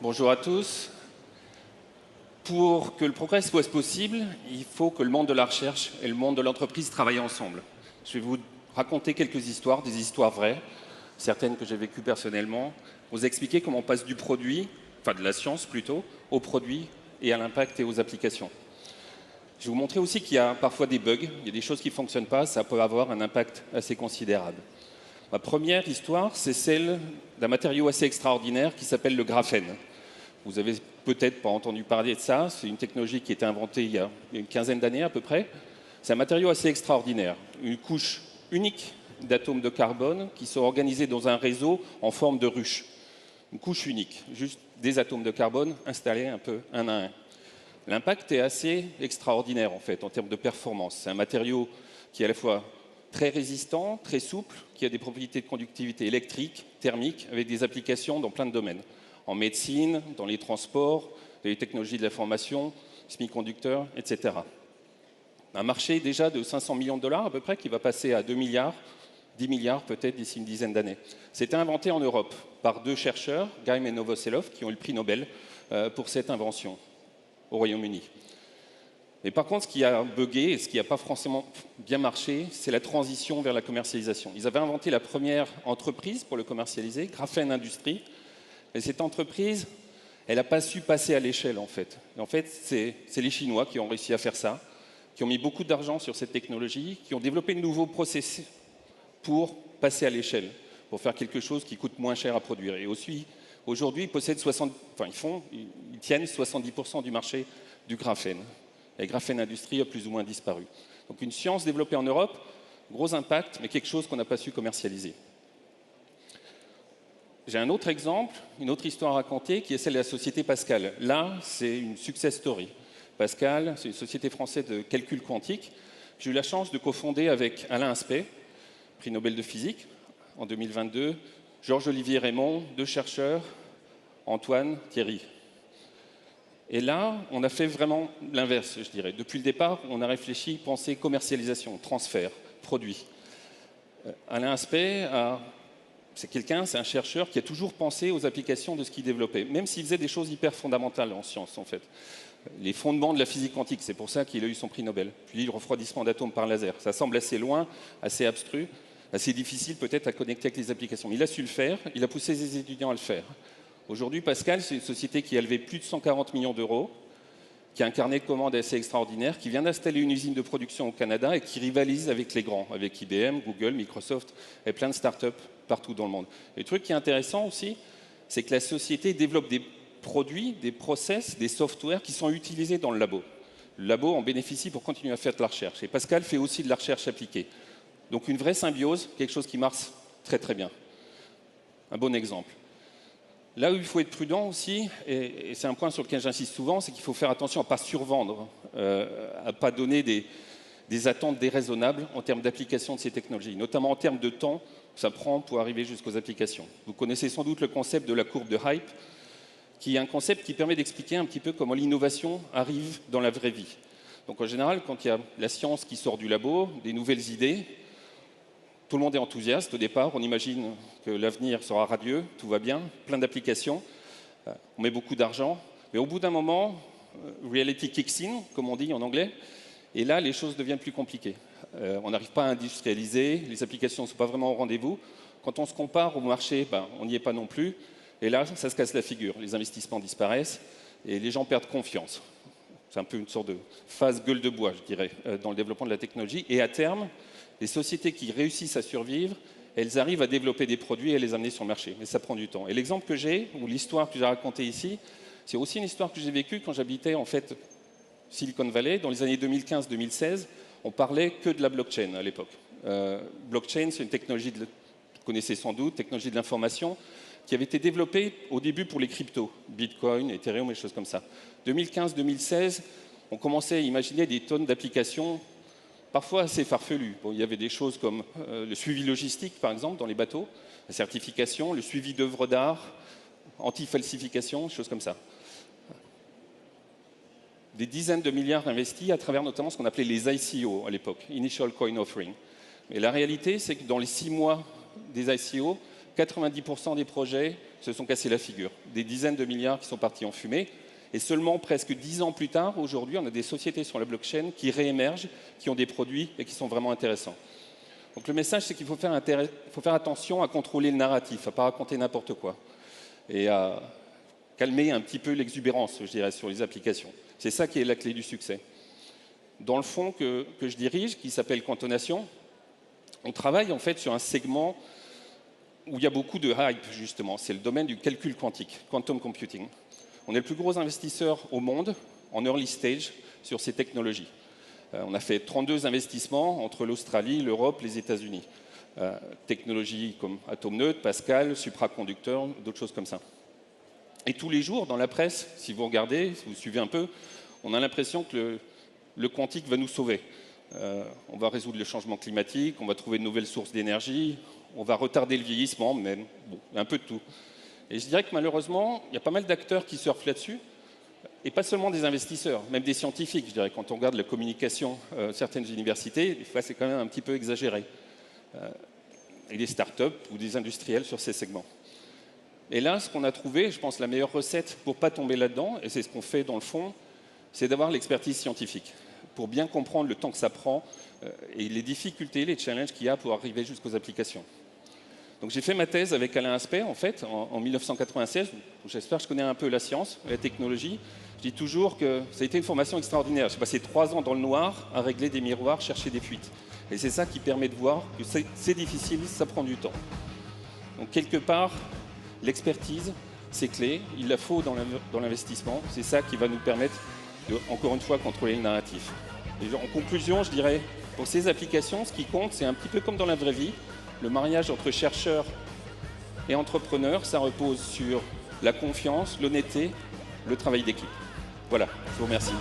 Bonjour à tous. Pour que le progrès soit possible, il faut que le monde de la recherche et le monde de l'entreprise travaillent ensemble. Je vais vous raconter quelques histoires, des histoires vraies, certaines que j'ai vécues personnellement, vous expliquer comment on passe du produit, enfin de la science plutôt, au produit et à l'impact et aux applications. Je vais vous montrer aussi qu'il y a parfois des bugs, il y a des choses qui ne fonctionnent pas, ça peut avoir un impact assez considérable. Ma première histoire, c'est celle d'un matériau assez extraordinaire qui s'appelle le graphène. Vous avez peut-être pas entendu parler de ça, c'est une technologie qui a été inventée il y a une quinzaine d'années à peu près. C'est un matériau assez extraordinaire, une couche unique d'atomes de carbone qui sont organisés dans un réseau en forme de ruche. Une couche unique, juste des atomes de carbone installés un peu un à un. L'impact est assez extraordinaire en fait en termes de performance. C'est un matériau qui est à la fois très résistant, très souple, qui a des propriétés de conductivité électrique, thermique, avec des applications dans plein de domaines. En médecine, dans les transports, dans les technologies de l'information, semi-conducteurs, etc. Un marché déjà de 500 millions de dollars à peu près qui va passer à 2 milliards, 10 milliards peut-être d'ici une dizaine d'années. C'était inventé en Europe par deux chercheurs, Geim et Novoselov, qui ont eu le prix Nobel pour cette invention au Royaume-Uni. Mais par contre, ce qui a bugué et ce qui n'a pas forcément bien marché, c'est la transition vers la commercialisation. Ils avaient inventé la première entreprise pour le commercialiser, Graphène Industries, et cette entreprise, elle n'a pas su passer à l'échelle en fait. Et en fait, c'est les Chinois qui ont réussi à faire ça, qui ont mis beaucoup d'argent sur cette technologie, qui ont développé de nouveaux processus pour passer à l'échelle, pour faire quelque chose qui coûte moins cher à produire. Et aussi, aujourd'hui, ils possèdent ils tiennent 70% du marché du graphène. Et Graphène Industries a plus ou moins disparu. Donc une science développée en Europe, gros impact, mais quelque chose qu'on n'a pas su commercialiser. J'ai un autre exemple, une autre histoire à raconter, qui est celle de la société Pascal. Là, c'est une success story. Pascal, c'est une société française de calcul quantique. J'ai eu la chance de cofonder avec Alain Aspect, prix Nobel de physique, en 2022, Georges-Olivier Raymond, deux chercheurs, Antoine, Thierry. Et là, on a fait vraiment l'inverse, je dirais. Depuis le départ, on a réfléchi, pensé commercialisation, transfert, produit. Alain Aspect, c'est un chercheur qui a toujours pensé aux applications de ce qu'il développait, même s'il faisait des choses hyper fondamentales en sciences, en fait. Les fondements de la physique quantique, c'est pour ça qu'il a eu son prix Nobel. Puis le refroidissement d'atomes par laser. Ça semble assez loin, assez abstru, assez difficile peut-être à connecter avec les applications. Mais il a su le faire, il a poussé ses étudiants à le faire. Aujourd'hui, Pascal, c'est une société qui a levé plus de 140 millions d'euros, qui a un carnet de commandes assez extraordinaire, qui vient d'installer une usine de production au Canada et qui rivalise avec les grands, avec IBM, Google, Microsoft et plein de startups partout dans le monde. Et le truc qui est intéressant aussi, c'est que la société développe des produits, des process, des softwares qui sont utilisés dans le labo. Le labo en bénéficie pour continuer à faire de la recherche. Et Pascal fait aussi de la recherche appliquée. Donc une vraie symbiose, quelque chose qui marche très très bien. Un bon exemple. Là où il faut être prudent aussi, et c'est un point sur lequel j'insiste souvent, c'est qu'il faut faire attention à ne pas survendre, à ne pas donner des attentes déraisonnables en termes d'application de ces technologies, notamment en termes de temps que ça prend pour arriver jusqu'aux applications. Vous connaissez sans doute le concept de la courbe de hype, qui est un concept qui permet d'expliquer un petit peu comment l'innovation arrive dans la vraie vie. Donc en général, quand il y a la science qui sort du labo, des nouvelles idées, tout le monde est enthousiaste au départ, on imagine que l'avenir sera radieux, tout va bien, plein d'applications, on met beaucoup d'argent, mais au bout d'un moment, reality kicks in, comme on dit en anglais, et là les choses deviennent plus compliquées. On n'arrive pas à industrialiser, les applications ne sont pas vraiment au rendez-vous. Quand on se compare au marché, on n'y est pas non plus, et là ça se casse la figure, les investissements disparaissent et les gens perdent confiance. C'est un peu une sorte de phase gueule de bois, je dirais, dans le développement de la technologie, et à terme, les sociétés qui réussissent à survivre, elles arrivent à développer des produits et à les amener sur le marché. Mais ça prend du temps. Et l'exemple que j'ai, ou l'histoire que j'ai racontée ici, c'est aussi une histoire que j'ai vécue quand j'habitais en fait Silicon Valley. Dans les années 2015-2016, on parlait que de la blockchain à l'époque. Blockchain, c'est une technologie, vous connaissez sans doute, technologie de l'information, qui avait été développée au début pour les cryptos, Bitcoin, Ethereum, et des choses comme ça. 2015-2016, on commençait à imaginer des tonnes d'applications parfois assez farfelu. Bon, il y avait des choses comme le suivi logistique, par exemple, dans les bateaux, la certification, le suivi d'œuvres d'art, anti-falsification, choses comme ça. Des dizaines de milliards investis à travers notamment ce qu'on appelait les ICO à l'époque, Initial Coin Offering. Mais la réalité, c'est que dans les 6 mois des ICO, 90% des projets se sont cassés la figure. Des dizaines de milliards qui sont partis en fumée. Et seulement presque 10 ans plus tard, aujourd'hui, on a des sociétés sur la blockchain qui réémergent, qui ont des produits et qui sont vraiment intéressants. Donc le message, c'est qu'il faut faire attention à contrôler le narratif, à ne pas raconter n'importe quoi. Et à calmer un petit peu l'exubérance, je dirais, sur les applications. C'est ça qui est la clé du succès. Dans le fonds que je dirige, qui s'appelle Quantonation, on travaille en fait sur un segment où il y a beaucoup de hype, justement. C'est le domaine du calcul quantique, quantum computing. On est le plus gros investisseur au monde en early stage sur ces technologies. On a fait 32 investissements entre l'Australie, l'Europe, les États-Unis. Technologies comme atome neutre, Pascal, supraconducteurs, d'autres choses comme ça. Et tous les jours, dans la presse, si vous regardez, si vous suivez un peu, on a l'impression que le quantique va nous sauver. On va résoudre le changement climatique, on va trouver de nouvelles sources d'énergie, on va retarder le vieillissement, même, bon, un peu de tout. Et je dirais que malheureusement, il y a pas mal d'acteurs qui surfent là-dessus, et pas seulement des investisseurs, même des scientifiques, je dirais. Quand on regarde la communication certaines universités, des fois c'est quand même un petit peu exagéré. Et des startups ou des industriels sur ces segments. Et là, ce qu'on a trouvé, je pense, la meilleure recette pour ne pas tomber là-dedans, et c'est ce qu'on fait dans le fond, c'est d'avoir l'expertise scientifique, pour bien comprendre le temps que ça prend et les difficultés, les challenges qu'il y a pour arriver jusqu'aux applications. Donc j'ai fait ma thèse avec Alain Aspect, en fait, en 1996. J'espère que je connais un peu la science, la technologie. Je dis toujours que ça a été une formation extraordinaire. J'ai passé 3 ans dans le noir à régler des miroirs, chercher des fuites. Et c'est ça qui permet de voir que c'est difficile, ça prend du temps. Donc quelque part, l'expertise, c'est clé. Il la faut dans l'investissement. C'est ça qui va nous permettre de, encore une fois, contrôler le narratif. Et en conclusion, je dirais, pour ces applications, ce qui compte, c'est un petit peu comme dans la vraie vie. Le mariage entre chercheurs et entrepreneurs, ça repose sur la confiance, l'honnêteté, le travail d'équipe. Voilà, je vous remercie.